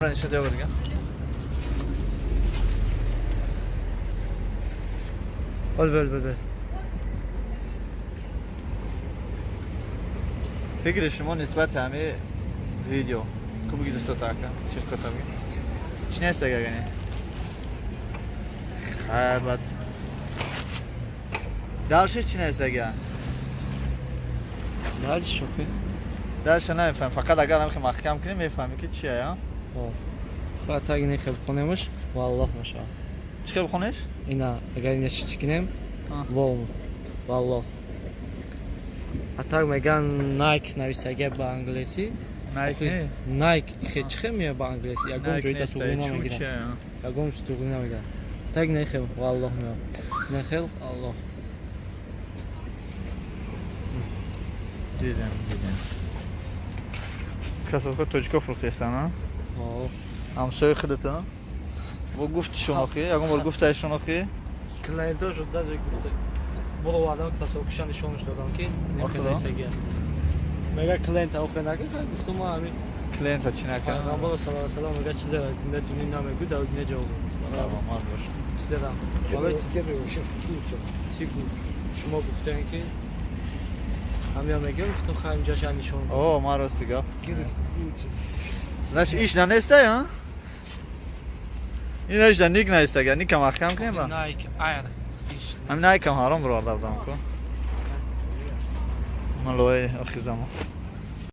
نشد برگه بل فکر شما نسبت همه ویدیو که بگید استاتاکا چه کتابی چی نیست اگر گنی خیر بد درشش چی نیست اگر درش شوخی درش نمیفهم فقط اگر هم که محکم کنیم میفهمی که چیه یا فقط اگه نخیل بخونیمش والله ماشا چی خیلی بخونیش؟ اینا اگر اینش چکنیم волну والله حتی میگن نایک نویسگه با انگلیسی نایک خیلی چه میه با انگلیسی یکم جویتا تو گونا میگیرن یکم تو گونا میگیرن تگ نخیل والله میام نخیل الله دیدم کسافت توچکا فروختیستن ها؟ همسایه خودت ها؟ و گفت شناخی؟ یکم بار گفته شناخی؟ کلاینتا شد даже گفته برو آدم تصاوکشان نشونش دادم که نخیل نویسگه میگه کلاینت آخر نگه گفتم ما همین کلاینت چی نکنه؟ من بالا سلام میگه چیزی دنیا نمیگه داود نجاوب سلام ماز باش چیزی دارم چی گفت شما گفتن که همین میگه گفتم خواهیم جاش نشون اوه ما راستی گفت значит iş neste ya این ایش نیک نیست اگر نیکم احکام کنیم با نایک ایر هم نیکم هارم برو دادم کو مالوی اخی زمان